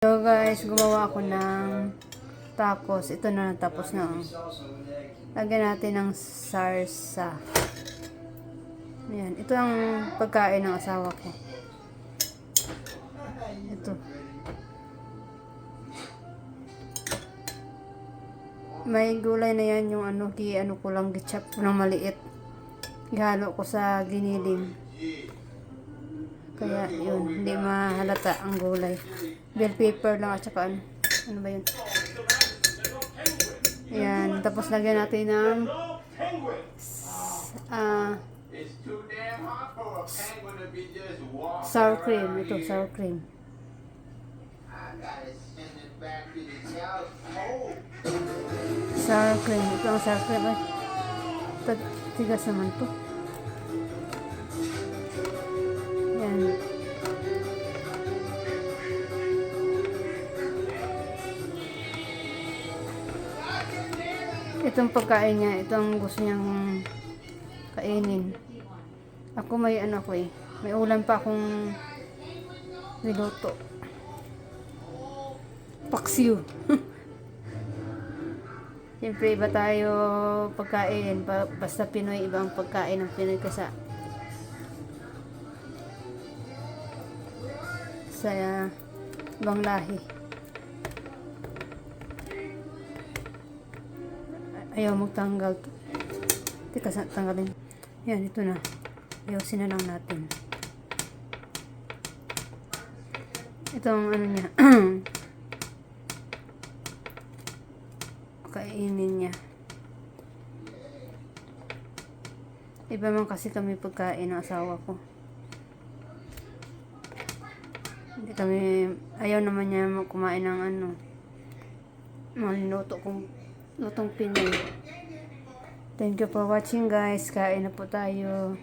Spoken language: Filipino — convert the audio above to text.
So guys, gumawa ako ng tacos. Ito na, tapos na. Lagyan natin ng sarsa. Ayan. Ito ang pagkain ng asawa ko. Ito. May gulay na yan yung ano ko lang gichop ko ng maliit. Ihalo ko sa giniling. Kaya yun, hindi mahalata ang gulay. Bell pepper lang at saka ano ba yun? Ayan, tapos lagyan natin ng sour cream. Ito, sour cream. Sour cream. Ito ang sour cream. Ay, tigas naman to. Ayan. Itong pagkain niya, itong gusto niyang kainin. Ako may ano ko may ulam pa akong niluto. Paksiw. Siyempre iba tayo pagkain. Basta Pinoy, iba ang pagkain ng Pinoy kasi sa ibang lahi. Ayaw magtanggal to. Teka, tanggalin. Yan, ito na. Ayusin na lang natin. Itong ano niya. Kainin niya. Iba man kasi kami pagkain ng asawa ko. Hindi kami, ayaw naman niya kumain ng ano. Maluto kong lutong Pinoy. Thank you for watching guys. Kain na po tayo.